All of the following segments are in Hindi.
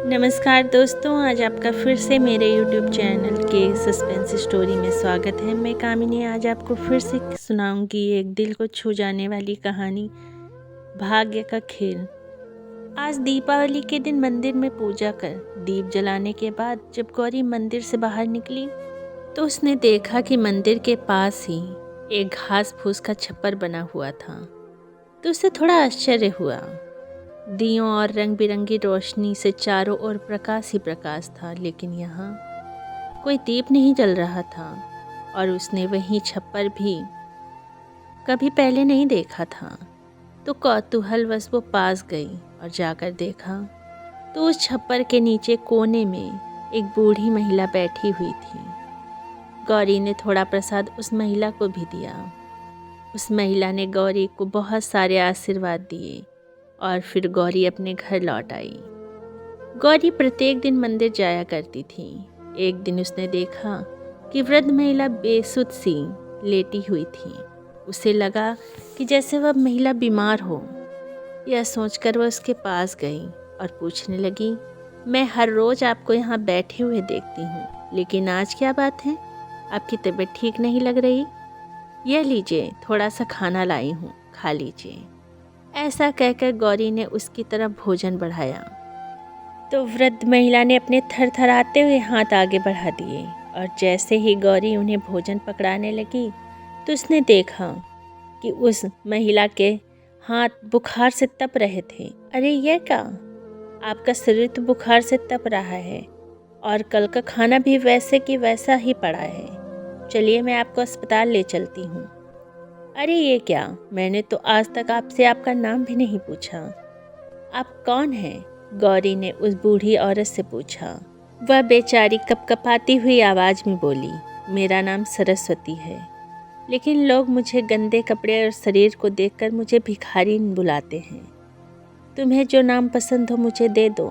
नमस्कार दोस्तों, आज आपका फिर से मेरे YouTube चैनल के सस्पेंस स्टोरी में स्वागत है। मैं कामिनी आज आपको फिर से सुनाऊंगी एक दिल को छू जाने वाली कहानी, भाग्य का खेल। आज दीपावली के दिन मंदिर में पूजा कर दीप जलाने के बाद जब गौरी मंदिर से बाहर निकली तो उसने देखा कि मंदिर के पास ही एक घास फूस का छप्पर बना हुआ था। तो उसे थोड़ा आश्चर्य हुआ। दियों और रंग बिरंगी रोशनी से चारों ओर प्रकाश ही प्रकाश था, लेकिन यहाँ कोई दीप नहीं जल रहा था और उसने वही छप्पर भी कभी पहले नहीं देखा था। तो कौतूहलवश वो पास गई और जाकर देखा तो उस छप्पर के नीचे कोने में एक बूढ़ी महिला बैठी हुई थी। गौरी ने थोड़ा प्रसाद उस महिला को भी दिया। उस महिला ने गौरी को बहुत सारे आशीर्वाद दिए और फिर गौरी अपने घर लौट आई। गौरी प्रत्येक दिन मंदिर जाया करती थी। एक दिन उसने देखा कि वृद्ध महिला बेसुध सी लेटी हुई थी। उसे लगा कि जैसे वह महिला बीमार हो। यह सोचकर वह उसके पास गई और पूछने लगी, मैं हर रोज़ आपको यहाँ बैठे हुए देखती हूँ, लेकिन आज क्या बात है? आपकी तबीयत ठीक नहीं लग रही? यह लीजिए, थोड़ा सा खाना लाई हूँ, खा लीजिए। ऐसा कहकर गौरी ने उसकी तरफ भोजन बढ़ाया तो वृद्ध महिला ने अपने थरथराते हुए हाथ आगे बढ़ा दिए और जैसे ही गौरी उन्हें भोजन पकड़ाने लगी तो उसने देखा कि उस महिला के हाथ बुखार से तप रहे थे। अरे यह क्या, आपका शरीर तो बुखार से तप रहा है और कल का खाना भी वैसे कि वैसा ही पड़ा है। चलिए मैं आपको अस्पताल ले चलती हूँ। अरे ये क्या, मैंने तो आज तक आपसे आपका नाम भी नहीं पूछा। आप कौन हैं? गौरी ने उस बूढ़ी औरत से पूछा। वह बेचारी कपकपाती हुई आवाज़ में बोली, मेरा नाम सरस्वती है, लेकिन लोग मुझे गंदे कपड़े और शरीर को देखकर मुझे भिखारी बुलाते हैं। तुम्हें जो नाम पसंद हो मुझे दे दो।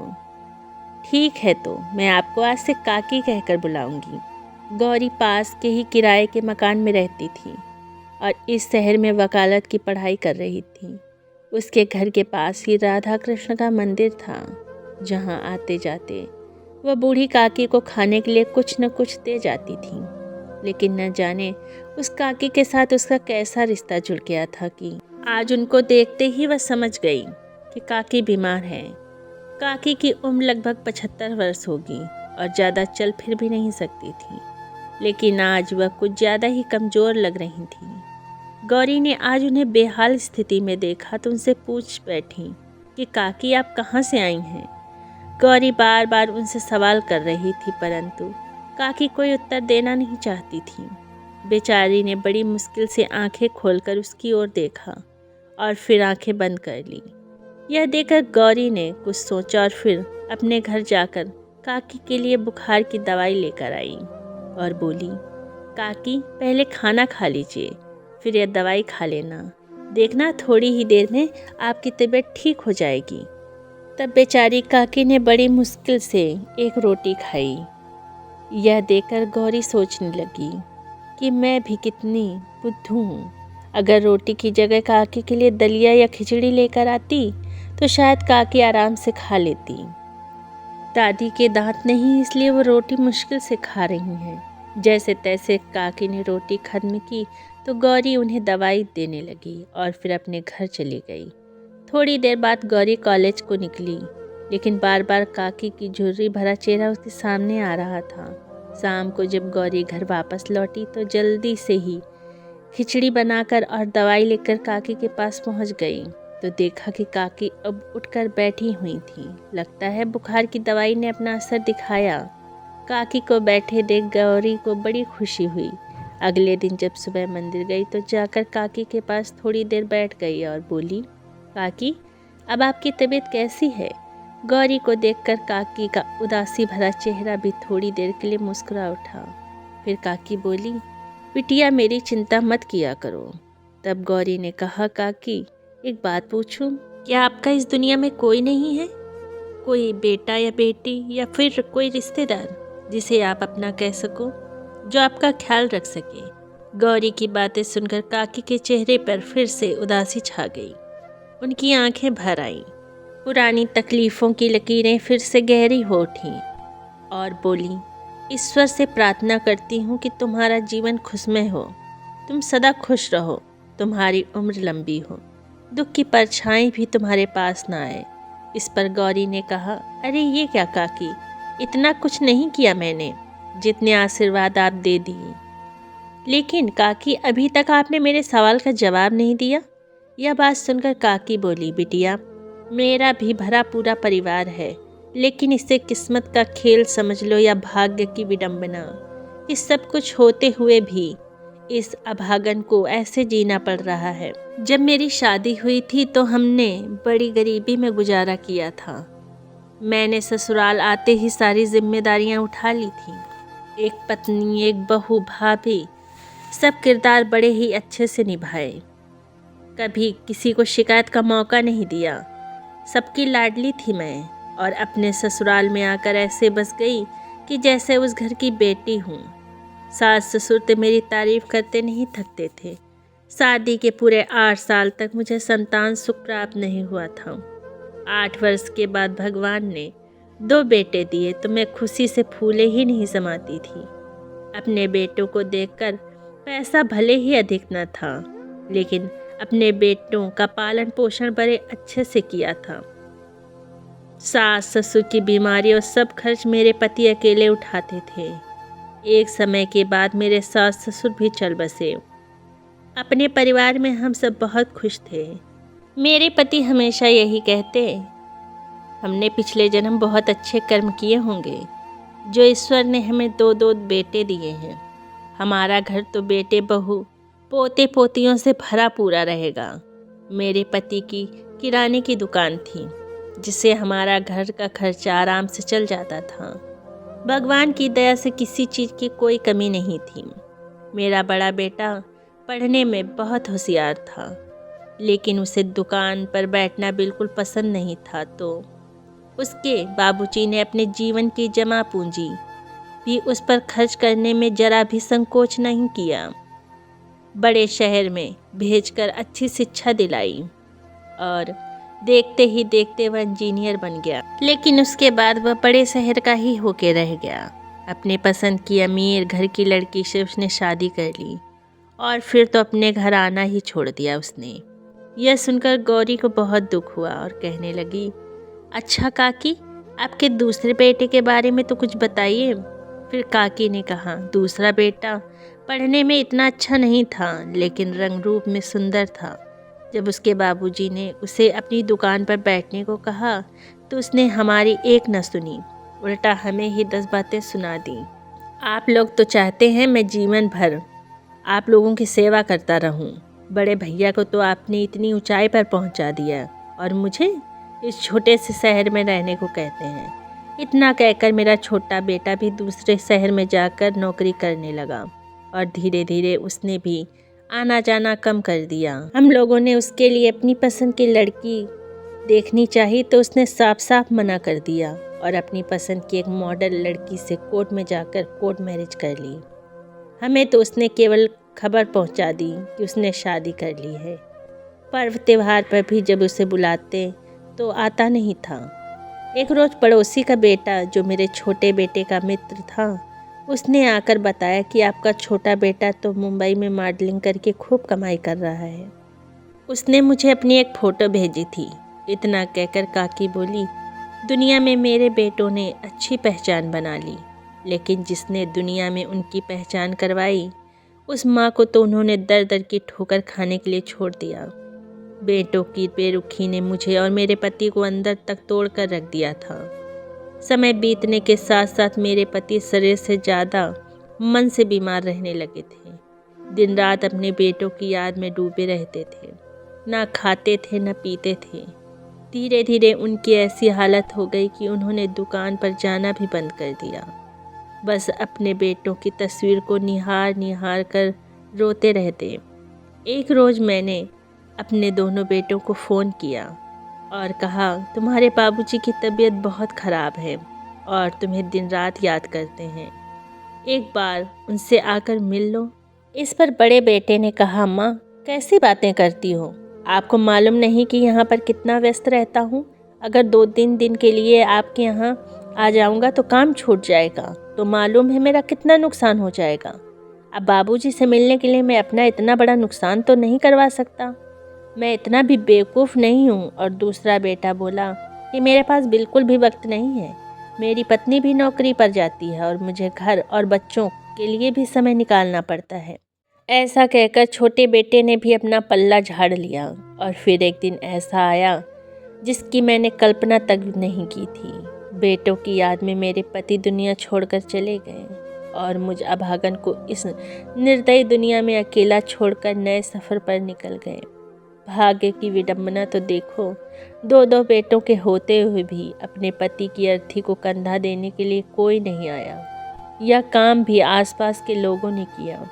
ठीक है, तो मैं आपको आज से काकी कहकर बुलाऊंगी। गौरी पास के ही किराए के मकान में रहती थी और इस शहर में वकालत की पढ़ाई कर रही थी। उसके घर के पास ही राधा कृष्ण का मंदिर था, जहाँ आते जाते वह बूढ़ी काकी को खाने के लिए कुछ न कुछ दे जाती थी। लेकिन न जाने उस काकी के साथ उसका कैसा रिश्ता जुड़ गया था कि आज उनको देखते ही वह समझ गई कि काकी बीमार है। काकी की उम्र लगभग 75 वर्ष होगी और ज़्यादा चल फिर भी नहीं सकती थी, लेकिन आज वह कुछ ज़्यादा ही कमज़ोर लग रही थी। गौरी ने आज उन्हें बेहाल स्थिति में देखा तो उनसे पूछ बैठी कि काकी आप कहाँ से आई हैं? गौरी बार बार उनसे सवाल कर रही थी, परंतु काकी कोई उत्तर देना नहीं चाहती थी। बेचारी ने बड़ी मुश्किल से आंखें खोलकर उसकी ओर देखा और फिर आंखें बंद कर ली। यह देखकर गौरी ने कुछ सोचा और फिर अपने घर जाकर काकी के लिए बुखार की दवाई लेकर आई और बोली, काकी पहले खाना खा लीजिए, फिर यह दवाई खा लेना। देखना थोड़ी ही देर में आपकी तबीयत ठीक हो जाएगी। तब बेचारी काकी ने बड़ी मुश्किल से एक रोटी खाई। यह देखकर गौरी सोचने लगी कि मैं भी कितनी बुद्धू हूँ। अगर रोटी की जगह काकी के लिए दलिया या खिचड़ी लेकर आती तो शायद काकी आराम से खा लेती। दादी के दांत नहीं, इसलिए वो रोटी मुश्किल से खा रही हैं। जैसे तैसे काकी ने रोटी खत्म की तो गौरी उन्हें दवाई देने लगी और फिर अपने घर चली गई। थोड़ी देर बाद गौरी कॉलेज को निकली, लेकिन बार बार काकी की झुर्री भरा चेहरा उसके सामने आ रहा था। शाम को जब गौरी घर वापस लौटी तो जल्दी से ही खिचड़ी बनाकर और दवाई लेकर काकी के पास पहुंच गई तो देखा कि काकी अब उठकर बैठी हुई थी। लगता है बुखार की दवाई ने अपना असर दिखाया। काकी को बैठे देख गौरी को बड़ी खुशी हुई। अगले दिन जब सुबह मंदिर गई तो जाकर काकी के पास थोड़ी देर बैठ गई और बोली, काकी अब आपकी तबीयत कैसी है? गौरी को देखकर काकी का उदासी भरा चेहरा भी थोड़ी देर के लिए मुस्कुरा उठा। फिर काकी बोली, बिटिया मेरी चिंता मत किया करो। तब गौरी ने कहा, काकी एक बात पूछूं, क्या आपका इस दुनिया में कोई नहीं है? कोई बेटा या बेटी या फिर कोई रिश्तेदार जिसे आप अपना कह सको, जो आपका ख्याल रख सके? गौरी की बातें सुनकर काकी के चेहरे पर फिर से उदासी छा गई। उनकी आंखें भर आईं। पुरानी तकलीफ़ों की लकीरें फिर से गहरी हो उठीं और बोली, ईश्वर से प्रार्थना करती हूँ कि तुम्हारा जीवन खुशमय हो, तुम सदा खुश रहो, तुम्हारी उम्र लंबी हो, दुख की परछाई भी तुम्हारे पास ना आए। इस पर गौरी ने कहा, अरे ये क्या काकी, इतना कुछ नहीं किया मैंने, जितने आशीर्वाद आप दे दिए। लेकिन काकी, अभी तक आपने मेरे सवाल का जवाब नहीं दिया। यह बात सुनकर काकी बोली, बिटिया, मेरा भी भरा पूरा परिवार है, लेकिन इसे किस्मत का खेल समझ लो या भाग्य की विडंबना कि सब कुछ होते हुए भी इस अभागन को ऐसे जीना पड़ रहा है। जब मेरी शादी हुई थी तो हमने बड़ी गरीबी में गुजारा किया था। मैंने ससुराल आते ही सारी जिम्मेदारियां उठा ली थी। एक पत्नी, एक बहू, भाभी, सब किरदार बड़े ही अच्छे से निभाए। कभी किसी को शिकायत का मौका नहीं दिया। सबकी लाडली थी मैं और अपने ससुराल में आकर ऐसे बस गई कि जैसे उस घर की बेटी हूँ। सास ससुर तो मेरी तारीफ करते नहीं थकते थे। शादी के पूरे 8 साल तक मुझे संतान सुख प्राप्त नहीं हुआ था। 8 वर्ष के बाद भगवान ने 2 बेटे दिए तो मैं खुशी से फूले ही नहीं समाती थी। अपने बेटों को देखकर पैसा भले ही अधिक न था, लेकिन अपने बेटों का पालन पोषण बड़े अच्छे से किया था। सास ससुर की बीमारी और सब खर्च मेरे पति अकेले उठाते थे। एक समय के बाद मेरे सास ससुर भी चल बसे। अपने परिवार में हम सब बहुत खुश थे। मेरे पति हमेशा यही कहते, हमने पिछले जन्म बहुत अच्छे कर्म किए होंगे जो ईश्वर ने हमें 2 बेटे दिए हैं। हमारा घर तो बेटे बहू पोते पोतियों से भरा पूरा रहेगा। मेरे पति की किराने की दुकान थी, जिससे हमारा घर का खर्चा आराम से चल जाता था। भगवान की दया से किसी चीज़ की कोई कमी नहीं थी। मेरा बड़ा बेटा पढ़ने में बहुत होशियार था, लेकिन उसे दुकान पर बैठना बिल्कुल पसंद नहीं था, तो उसके बाबूजी ने अपने जीवन की जमा पूंजी भी उस पर खर्च करने में जरा भी संकोच नहीं किया। बड़े शहर में भेजकर अच्छी शिक्षा दिलाई और देखते ही देखते वह इंजीनियर बन गया। लेकिन उसके बाद वह बड़े शहर का ही होके रह गया। अपने पसंद की अमीर घर की लड़की से उसने शादी कर ली और फिर तो अपने घर आना ही छोड़ दिया उसने। यह सुनकर गौरी को बहुत दुख हुआ और कहने लगी, अच्छा काकी, आपके दूसरे बेटे के बारे में तो कुछ बताइए। फिर काकी ने कहा, दूसरा बेटा पढ़ने में इतना अच्छा नहीं था, लेकिन रंग रूप में सुंदर था। जब उसके बाबूजी ने उसे अपनी दुकान पर बैठने को कहा तो उसने हमारी एक न सुनी, उल्टा हमें ही 10 बातें सुना दी। आप लोग तो चाहते हैं मैं जीवन भर आप लोगों की सेवा करता रहूं। बड़े भैया को तो आपने इतनी ऊंचाई पर पहुंचा दिया और मुझे इस छोटे से शहर में रहने को कहते हैं। इतना कहकर मेरा छोटा बेटा भी दूसरे शहर में जाकर नौकरी करने लगा और धीरे धीरे उसने भी आना जाना कम कर दिया। हम लोगों ने उसके लिए अपनी पसंद की लड़की देखनी चाहिए तो उसने साफ साफ मना कर दिया और अपनी पसंद की एक मॉडल लड़की से कोर्ट में जाकर कोर्ट मैरिज कर ली। हमें तो उसने केवल खबर पहुंचा दी कि उसने शादी कर ली है। पर्व त्योहार पर भी जब उसे बुलाते तो आता नहीं था। एक रोज़ पड़ोसी का बेटा, जो मेरे छोटे बेटे का मित्र था, उसने आकर बताया कि आपका छोटा बेटा तो मुंबई में मॉडलिंग करके खूब कमाई कर रहा है। उसने मुझे अपनी एक फ़ोटो भेजी थी। इतना कहकर काकी बोली, दुनिया में मेरे बेटों ने अच्छी पहचान बना ली, लेकिन जिसने दुनिया में उनकी पहचान करवाई उस माँ को तो उन्होंने दर दर की ठोकर खाने के लिए छोड़ दिया। बेटों की बेरुखी ने मुझे और मेरे पति को अंदर तक तोड़ कर रख दिया था। समय बीतने के साथ साथ मेरे पति शरीर से ज़्यादा मन से बीमार रहने लगे थे। दिन रात अपने बेटों की याद में डूबे रहते थे, ना खाते थे न पीते थे। धीरे धीरे उनकी ऐसी हालत हो गई कि उन्होंने दुकान पर जाना भी बंद कर दिया। बस अपने बेटों की तस्वीर को निहार निहार कर रोते रहते। एक रोज़ मैंने अपने दोनों बेटों को फ़ोन किया और कहा, तुम्हारे बाबूजी की तबीयत बहुत ख़राब है और तुम्हें दिन रात याद करते हैं, एक बार उनसे आकर मिल लो। इस पर बड़े बेटे ने कहा, माँ कैसी बातें करती हो, आपको मालूम नहीं कि यहाँ पर कितना व्यस्त रहता हूँ। अगर 2-3 दिन के लिए आपके यहाँ आ जाऊँगा तो काम छूट जाएगा, तो मालूम है मेरा कितना नुकसान हो जाएगा। अब बाबूजी से मिलने के लिए मैं अपना इतना बड़ा नुकसान तो नहीं करवा सकता, मैं इतना भी बेवकूफ़ नहीं हूँ। और दूसरा बेटा बोला कि मेरे पास बिल्कुल भी वक्त नहीं है, मेरी पत्नी भी नौकरी पर जाती है और मुझे घर और बच्चों के लिए भी समय निकालना पड़ता है। ऐसा कहकर छोटे बेटे ने भी अपना पल्ला झाड़ लिया। और फिर एक दिन ऐसा आया जिसकी मैंने कल्पना तक नहीं की थी। बेटों की याद में मेरे पति दुनिया छोड़कर चले गए और मुझ अभागन को इस निर्दयी दुनिया में अकेला छोड़कर नए सफ़र पर निकल गए। भाग्य की विडंबना तो देखो, 2 बेटों के होते हुए भी अपने पति की अर्थी को कंधा देने के लिए कोई नहीं आया। यह काम भी आसपास के लोगों ने किया।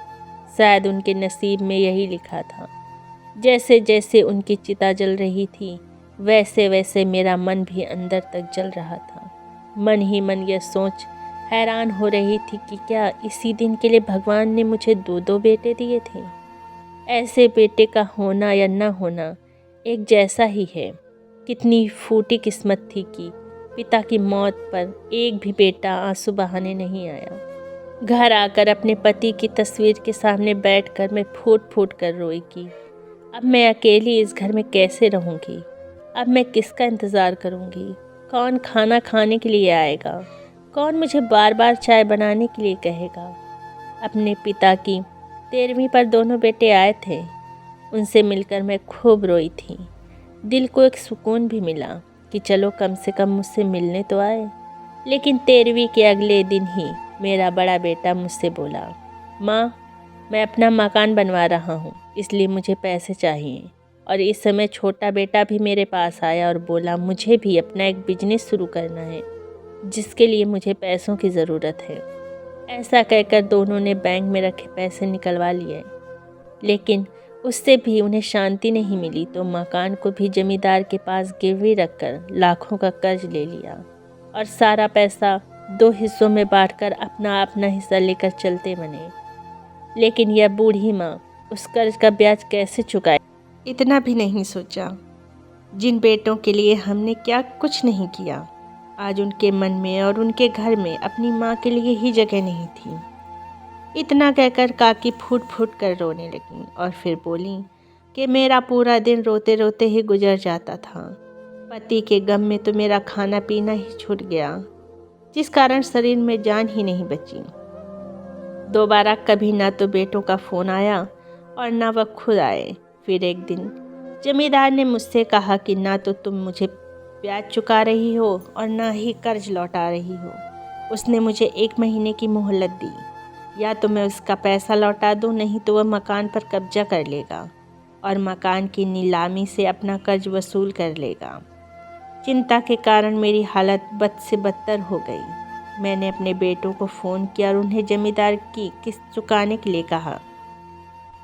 शायद उनके नसीब में यही लिखा था। जैसे जैसे उनकी चिता जल रही थी, वैसे वैसे मेरा मन भी अंदर तक जल रहा था। मन ही मन यह सोच हैरान हो रही थी कि क्या इसी दिन के लिए भगवान ने मुझे 2 बेटे दिए थे। ऐसे बेटे का होना या न होना एक जैसा ही है। कितनी फूटी किस्मत थी कि पिता की मौत पर एक भी बेटा आंसू बहाने नहीं आया। घर आकर अपने पति की तस्वीर के सामने बैठकर मैं फूट फूट कर रोई कि अब मैं अकेली इस घर में कैसे रहूँगी। अब मैं किसका इंतज़ार करूँगी? कौन खाना खाने के लिए आएगा? कौन मुझे बार बार चाय बनाने के लिए कहेगा? अपने पिता की 13वीं पर 2 बेटे आए थे, उनसे मिलकर मैं खूब रोई थी। दिल को एक सुकून भी मिला कि चलो कम से कम मुझसे मिलने तो आए। लेकिन 13वीं के अगले दिन ही मेरा बड़ा बेटा मुझसे बोला, माँ, मैं अपना मकान बनवा रहा हूँ, इसलिए मुझे पैसे चाहिए। और इस समय छोटा बेटा भी मेरे पास आया और बोला मुझे भी अपना एक बिजनेस शुरू करना है, जिसके लिए मुझे पैसों की ज़रूरत है। ऐसा कहकर दोनों ने बैंक में रखे पैसे निकलवा लिए, लेकिन उससे भी उन्हें शांति नहीं मिली, तो मकान को भी जमींदार के पास गिरवी रखकर लाखों का कर्ज ले लिया और सारा पैसा 2 हिस्सों में बांटकर अपना अपना हिस्सा लेकर चलते बने। लेकिन यह बूढ़ी माँ उस कर्ज का ब्याज कैसे चुकाए, इतना भी नहीं सोचा। जिन बेटों के लिए हमने क्या कुछ नहीं किया, आज उनके मन में और उनके घर में अपनी माँ के लिए ही जगह नहीं थी। इतना कहकर काकी फूट फूट कर रोने लगी और फिर बोली कि मेरा पूरा दिन रोते रोते ही गुजर जाता था। पति के गम में तो मेरा खाना पीना ही छूट गया, जिस कारण शरीर में जान ही नहीं बची। दोबारा कभी ना तो बेटों का फ़ोन आया और ना वह खुद आए। फिर एक दिन जमींदार ने मुझसे कहा कि ना तो तुम मुझे ब्याज चुका रही हो और ना ही कर्ज लौटा रही हो। उसने मुझे 1 महीने की मोहलत दी, या तो मैं उसका पैसा लौटा दूं, नहीं तो वह मकान पर कब्जा कर लेगा और मकान की नीलामी से अपना कर्ज वसूल कर लेगा। चिंता के कारण मेरी हालत बद से बदतर हो गई। मैंने अपने बेटों को फ़ोन किया और उन्हें जमींदार की किस्त चुकाने के लिए कहा,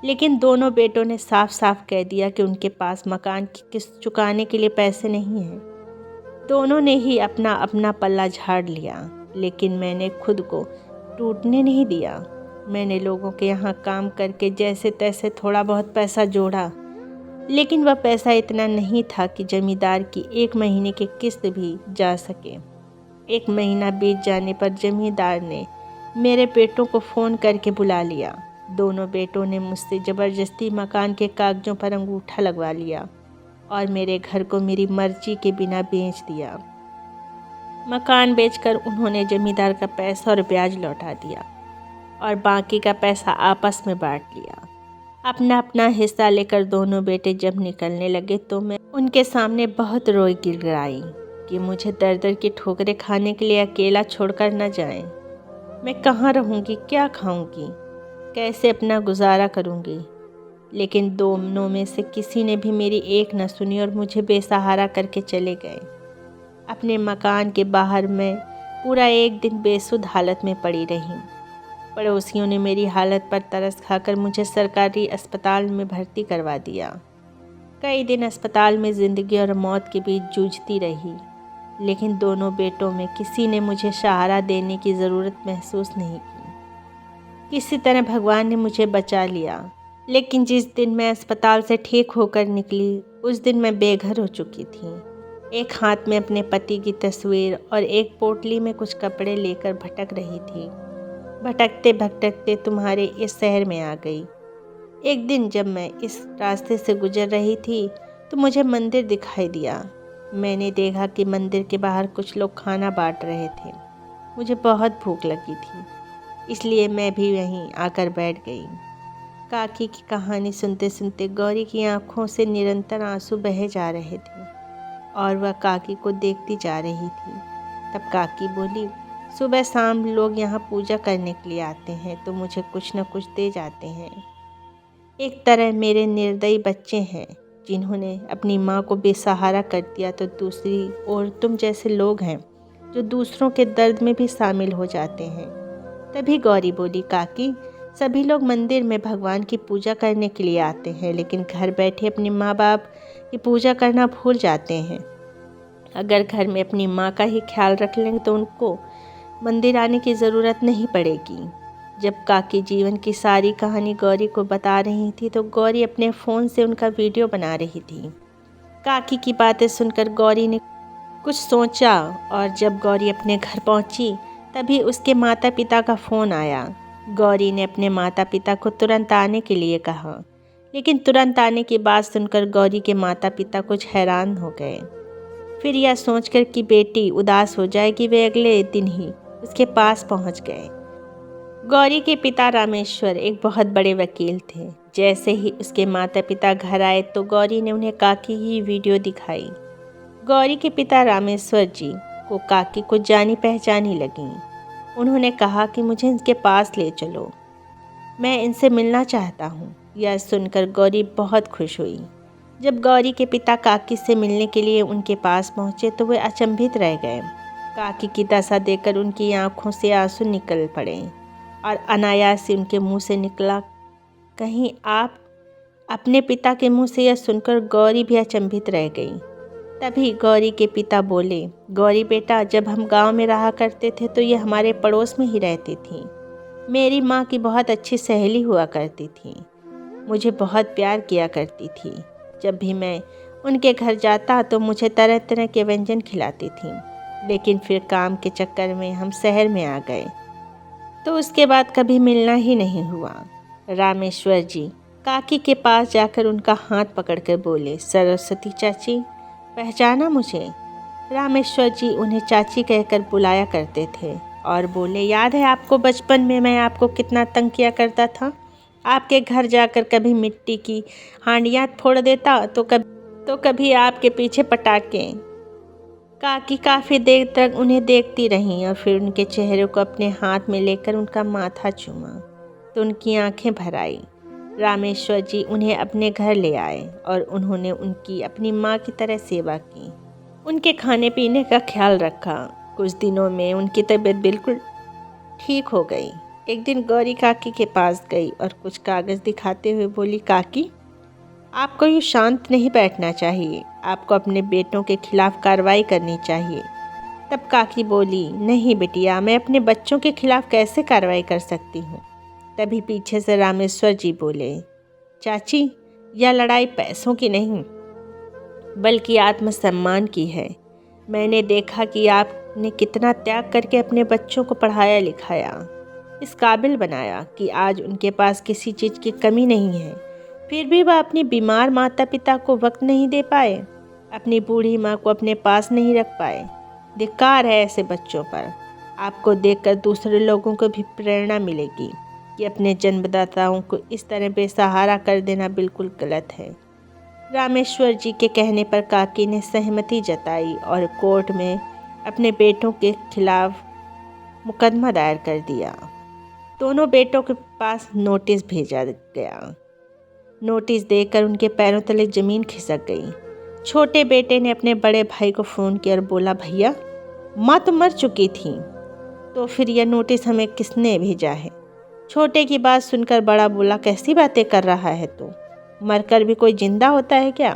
लेकिन दोनों बेटों ने साफ साफ कह दिया कि उनके पास मकान की किस्त चुकाने के लिए पैसे नहीं हैं। दोनों ने ही अपना अपना पल्ला झाड़ लिया, लेकिन मैंने खुद को टूटने नहीं दिया। मैंने लोगों के यहाँ काम करके जैसे तैसे थोड़ा बहुत पैसा जोड़ा, लेकिन वह पैसा इतना नहीं था कि जमींदार की 1 महीने की किस्त भी जा सके। 1 महीना बीत जाने पर जमींदार ने मेरे बेटों को फ़ोन करके बुला लिया। दोनों बेटों ने मुझसे ज़बरदस्ती मकान के कागज़ों पर अंगूठा लगवा लिया और मेरे घर को मेरी मर्जी के बिना बेच दिया। मकान बेचकर उन्होंने जमींदार का पैसा और ब्याज लौटा दिया और बाकी का पैसा आपस में बांट लिया। अपना अपना हिस्सा लेकर दोनों बेटे जब निकलने लगे तो मैं उनके सामने बहुत रोई गिड़गिड़ाई कि मुझे दर दर की ठोकरें खाने के लिए अकेला छोड़कर न जाएं। मैं कहाँ रहूँगी, क्या खाऊँगी, कैसे अपना गुजारा करूँगी। लेकिन दोनों में से किसी ने भी मेरी एक न सुनी और मुझे बेसहारा करके चले गए। अपने मकान के बाहर मैं पूरा एक दिन बेसुध हालत में पड़ी रही। पड़ोसियों ने मेरी हालत पर तरस खाकर मुझे सरकारी अस्पताल में भर्ती करवा दिया। कई दिन अस्पताल में ज़िंदगी और मौत के बीच जूझती रही, लेकिन दोनों बेटों में किसी ने मुझे सहारा देने की ज़रूरत महसूस नहीं की। किसी तरह भगवान ने मुझे बचा लिया, लेकिन जिस दिन मैं अस्पताल से ठीक होकर निकली, उस दिन मैं बेघर हो चुकी थी। एक हाथ में अपने पति की तस्वीर और एक पोटली में कुछ कपड़े लेकर भटक रही थी। भटकते भटकते तुम्हारे इस शहर में आ गई। एक दिन जब मैं इस रास्ते से गुजर रही थी तो मुझे मंदिर दिखाई दिया। मैंने देखा कि मंदिर के बाहर कुछ लोग खाना बांट रहे थे। मुझे बहुत भूख लगी थी, इसलिए मैं भी वहीं आकर बैठ गई। काकी की कहानी सुनते सुनते गौरी की आंखों से निरंतर आंसू बहे जा रहे थे और वह काकी को देखती जा रही थी। तब काकी बोली, सुबह शाम लोग यहाँ पूजा करने के लिए आते हैं तो मुझे कुछ न कुछ दे जाते हैं। एक तरह मेरे निर्दयी बच्चे हैं जिन्होंने अपनी माँ को बेसहारा कर दिया, तो दूसरी ओर तुम जैसे लोग हैं जो दूसरों के दर्द में भी शामिल हो जाते हैं। तभी गौरी बोली, काकी, सभी लोग मंदिर में भगवान की पूजा करने के लिए आते हैं, लेकिन घर बैठे अपने माँ बाप की पूजा करना भूल जाते हैं। अगर घर में अपनी माँ का ही ख्याल रख लेंगे तो उनको मंदिर आने की ज़रूरत नहीं पड़ेगी। जब काकी जीवन की सारी कहानी गौरी को बता रही थी तो गौरी अपने फ़ोन से उनका वीडियो बना रही थी। काकी की बातें सुनकर गौरी ने कुछ सोचा और जब गौरी अपने घर पहुंची तभी उसके माता पिता का फ़ोन आया। गौरी ने अपने माता पिता को तुरंत आने के लिए कहा, लेकिन तुरंत आने की बात सुनकर गौरी के माता पिता कुछ हैरान हो गए। फिर यह सोचकर कि बेटी उदास हो जाएगी, वे अगले दिन ही उसके पास पहुंच गए। गौरी के पिता रामेश्वर एक बहुत बड़े वकील थे। जैसे ही उसके माता पिता घर आए तो गौरी ने उन्हें काकी की वीडियो दिखाई। गौरी के पिता रामेश्वर जी को काकी को जानी पहचानी लगी। उन्होंने कहा कि मुझे इनके पास ले चलो, मैं इनसे मिलना चाहता हूँ। यह सुनकर गौरी बहुत खुश हुई। जब गौरी के पिता काकी से मिलने के लिए उनके पास पहुँचे तो वे अचंभित रह गए। काकी की दशा देखकर उनकी आंखों से आंसू निकल पड़े और अनायास से उनके मुंह से निकला, कहीं आप अपने पिता के मुंह से यह सुनकर गौरी भी अचंभित रह गई। तभी गौरी के पिता बोले, गौरी बेटा, जब हम गांव में रहा करते थे तो ये हमारे पड़ोस में ही रहती थी। मेरी माँ की बहुत अच्छी सहेली हुआ करती थी, मुझे बहुत प्यार किया करती थी। जब भी मैं उनके घर जाता तो मुझे तरह तरह के व्यंजन खिलाती थी, लेकिन फिर काम के चक्कर में हम शहर में आ गए तो उसके बाद कभी मिलना ही नहीं हुआ। रामेश्वर जी काकी के पास जाकर उनका हाथ पकड़कर बोले, सरस्वती चाची, पहचाना मुझे? रामेश्वर जी उन्हें चाची कहकर बुलाया करते थे और बोले, याद है आपको बचपन में मैं आपको कितना तंग किया करता था? आपके घर जाकर कभी मिट्टी की हांडियाँ फोड़ देता तो कभी आपके पीछे पटाखे। काकी काफ़ी देर तक उन्हें देखती रहीं और फिर उनके चेहरे को अपने हाथ में लेकर उनका माथा चूमा तो उनकी आंखें भर आई। रामेश्वर जी उन्हें अपने घर ले आए और उन्होंने उनकी अपनी माँ की तरह सेवा की, उनके खाने पीने का ख्याल रखा। कुछ दिनों में उनकी तबीयत बिल्कुल ठीक हो गई। एक दिन गौरी काकी के पास गई और कुछ कागज़ दिखाते हुए बोली, काकी, आपको यूँ शांत नहीं बैठना चाहिए, आपको अपने बेटों के खिलाफ़ कार्रवाई करनी चाहिए। तब काकी बोली, नहीं बिटिया, मैं अपने बच्चों के खिलाफ़ कैसे कार्रवाई कर सकती हूँ। तभी पीछे से रामेश्वर जी बोले, चाची, यह लड़ाई पैसों की नहीं बल्कि आत्मसम्मान की है। मैंने देखा कि आपने कितना त्याग करके अपने बच्चों को पढ़ाया लिखाया, इस काबिल बनाया कि आज उनके पास किसी चीज़ की कमी नहीं है। फिर भी वह अपनी बीमार माता पिता को वक्त नहीं दे पाए, अपनी बूढ़ी माँ को अपने पास नहीं रख पाए। धिक्कार है ऐसे बच्चों पर। आपको देखकर दूसरे लोगों को भी प्रेरणा मिलेगी कि अपने जन्मदाताओं को इस तरह बेसहारा कर देना बिल्कुल गलत है। रामेश्वर जी के कहने पर काकी ने सहमति जताई और कोर्ट में अपने बेटों के खिलाफ मुकदमा दायर कर दिया। दोनों बेटों के पास नोटिस भेजा गया। नोटिस देकर उनके पैरों तले ज़मीन खिसक गई। छोटे बेटे ने अपने बड़े भाई को फ़ोन किया और बोला, भैया, माँ तो मर चुकी थी, तो फिर यह नोटिस हमें किसने भेजा है? छोटे की बात सुनकर बड़ा बोला, कैसी बातें कर रहा है तू? मरकर भी कोई जिंदा होता है क्या?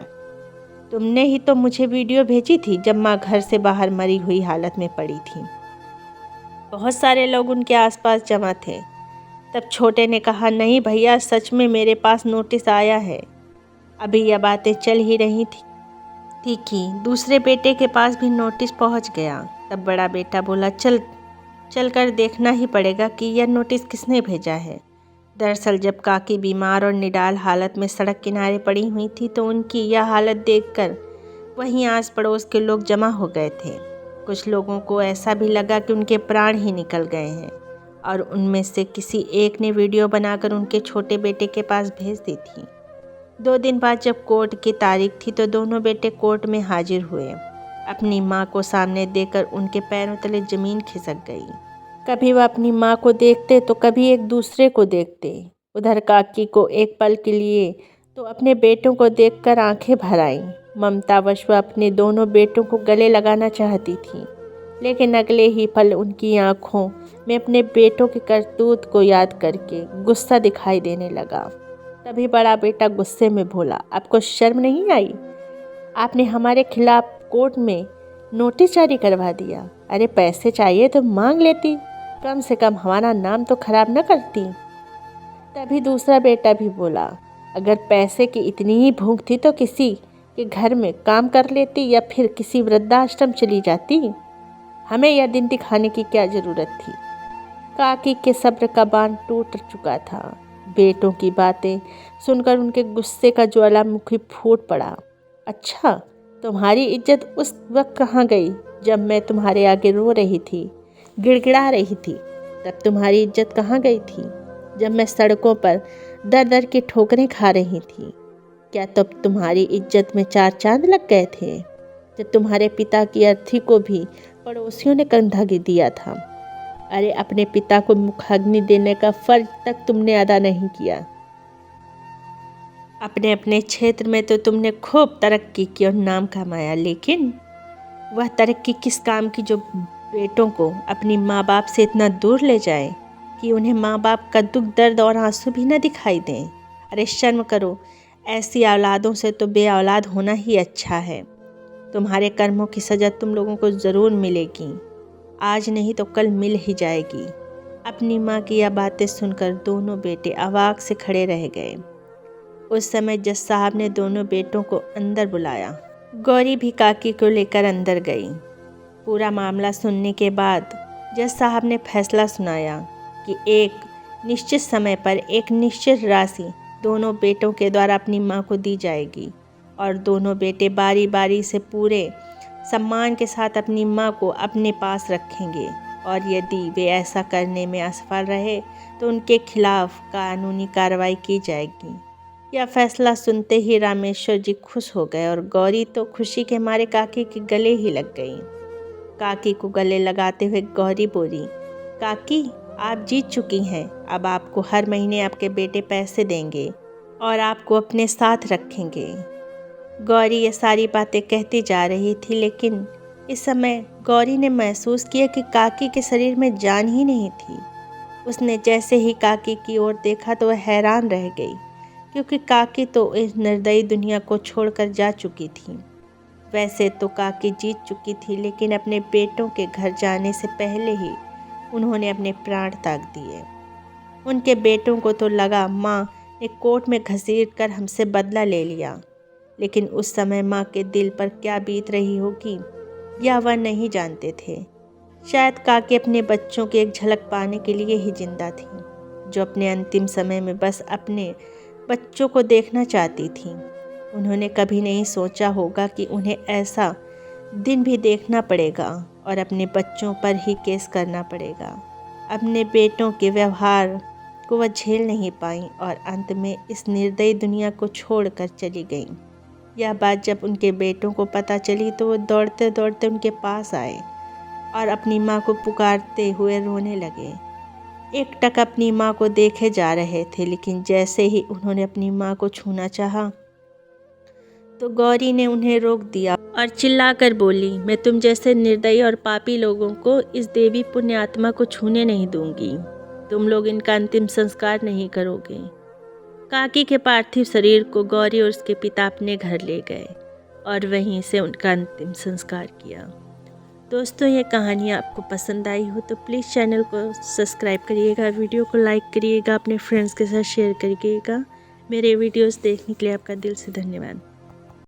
तुमने ही तो मुझे वीडियो भेजी थी जब माँ घर से बाहर मरी हुई हालत में पड़ी थी। बहुत सारे लोग उनके आसपास जमा थे। तब छोटे ने कहा, नहीं भैया, सच में मेरे पास नोटिस आया है। अभी यह बातें चल ही रही थी थी कि दूसरे बेटे के पास भी नोटिस पहुंच गया। तब बड़ा बेटा बोला, चल कर देखना ही पड़ेगा कि यह नोटिस किसने भेजा है। दरअसल जब काकी बीमार और निडाल हालत में सड़क किनारे पड़ी हुई थी तो उनकी यह हालत देखकर वहीं आस पड़ोस के लोग जमा हो गए थे। कुछ लोगों को ऐसा भी लगा कि उनके प्राण ही निकल गए हैं और उनमें से किसी एक ने वीडियो बनाकर उनके छोटे बेटे के पास भेज दी थी। 2 दिन बाद जब कोर्ट की तारीख थी तो दोनों बेटे कोर्ट में हाजिर हुए। अपनी माँ को सामने देखकर उनके पैरों तले ज़मीन खिसक गई। कभी वह अपनी माँ को देखते तो कभी एक दूसरे को देखते। उधर काकी को एक पल के लिए तो अपने बेटों को देखकर आंखें भर आईं। ममतावश वह अपने दोनों बेटों को गले लगाना चाहती थी, लेकिन अगले ही पल उनकी आंखों में अपने बेटों के करतूत को याद करके गुस्सा दिखाई देने लगा। तभी बड़ा बेटा गुस्से में बोला, आपको शर्म नहीं आई? आपने हमारे खिलाफ कोर्ट में नोटिस जारी करवा दिया। अरे पैसे चाहिए तो मांग लेती, कम से कम हमारा नाम तो खराब न करती। तभी दूसरा बेटा भी बोला, अगर पैसे की इतनी ही भूख थी तो किसी के घर में काम कर लेती या फिर किसी वृद्धाश्रम चली जाती। हमें यह दिन दिखाने की क्या ज़रूरत थी। काकी के सब्र का बांध टूट चुका था। बेटों की बातें सुनकर उनके गुस्से का ज्वालामुखी फूट पड़ा। अच्छा, तुम्हारी इज्जत उस वक्त कहाँ गई जब मैं तुम्हारे आगे रो रही थी, गिड़गिड़ा रही थी? तब तुम्हारी इज्जत कहाँ गई थी जब मैं सड़कों पर दर दर की ठोकरें खा रही थी? क्या तब तुम्हारी इज्जत में 4 चांद लग गए थे जब तुम्हारे पिता की अर्थी को भी पड़ोसियों ने कंधा दिया था? अरे अपने पिता को मुखाग्नि देने का फर्ज तक तुमने अदा नहीं किया। अपने अपने क्षेत्र में तो तुमने खूब तरक्की की और नाम कमाया, लेकिन वह तरक्की किस काम की जो बेटों को अपनी माँ बाप से इतना दूर ले जाए कि उन्हें माँ बाप का दुख, दर्द और आंसू भी न दिखाई दें। अरे शर्म करो, ऐसी औलादों से तो बे औलाद होना ही अच्छा है। तुम्हारे कर्मों की सज़ा तुम लोगों को ज़रूर मिलेगी, आज नहीं तो कल मिल ही जाएगी। अपनी माँ की यह बातें सुनकर दोनों बेटे अवाक से खड़े रह गए। उस समय जज साहब ने दोनों बेटों को अंदर बुलाया। गौरी भी काकी को लेकर अंदर गई। पूरा मामला सुनने के बाद जज साहब ने फैसला सुनाया कि एक निश्चित समय पर एक निश्चित राशि दोनों बेटों के द्वारा अपनी मां को दी जाएगी और दोनों बेटे बारी बारी से पूरे सम्मान के साथ अपनी मां को अपने पास रखेंगे और यदि वे ऐसा करने में असफल रहे तो उनके खिलाफ कानूनी कार्रवाई की जाएगी। यह फैसला सुनते ही रामेश्वर जी खुश हो गए और गौरी तो खुशी के मारे काकी के गले ही लग गई। काकी को गले लगाते हुए गौरी बोली, काकी आप जीत चुकी हैं, अब आपको हर महीने आपके बेटे पैसे देंगे और आपको अपने साथ रखेंगे। गौरी ये सारी बातें कहती जा रही थी, लेकिन इस समय गौरी ने महसूस किया कि काकी के शरीर में जान ही नहीं थी। उसने जैसे ही काकी की ओर देखा तो वह हैरान रह गई, क्योंकि काकी तो इस निर्दयी दुनिया को छोड़कर जा चुकी थी। वैसे तो काकी जीत चुकी थी, लेकिन अपने बेटों के घर जाने से पहले ही उन्होंने अपने प्राण त्याग दिए। उनके बेटों को तो लगा माँ ने कोर्ट में घसीट कर हमसे बदला ले लिया, लेकिन उस समय माँ के दिल पर क्या बीत रही होगी यह वह नहीं जानते थे। शायद काकी अपने बच्चों की एक झलक पाने के लिए ही जिंदा थी, जो अपने अंतिम समय में बस अपने बच्चों को देखना चाहती थी। उन्होंने कभी नहीं सोचा होगा कि उन्हें ऐसा दिन भी देखना पड़ेगा और अपने बच्चों पर ही केस करना पड़ेगा। अपने बेटों के व्यवहार को वह झेल नहीं पाई और अंत में इस निर्दयी दुनिया को छोड़कर चली गई। यह बात जब उनके बेटों को पता चली तो वो दौड़ते दौड़ते उनके पास आए और अपनी माँ को पुकारते हुए रोने लगे। एकटक अपनी माँ को देखे जा रहे थे, लेकिन जैसे ही उन्होंने अपनी माँ को छूना चाहा तो गौरी ने उन्हें रोक दिया और चिल्लाकर बोली, मैं तुम जैसे निर्दयी और पापी लोगों को इस देवी पुण्य आत्मा को छूने नहीं दूंगी। तुम लोग इनका अंतिम संस्कार नहीं करोगे। काकी के पार्थिव शरीर को गौरी और उसके पिता अपने घर ले गए और वहीं से उनका अंतिम संस्कार किया। दोस्तों, ये कहानी आपको पसंद आई हो तो प्लीज़ चैनल को सब्सक्राइब करिएगा, वीडियो को लाइक करिएगा, अपने फ्रेंड्स के साथ शेयर करिएगा। मेरे वीडियोस देखने के लिए आपका दिल से धन्यवाद।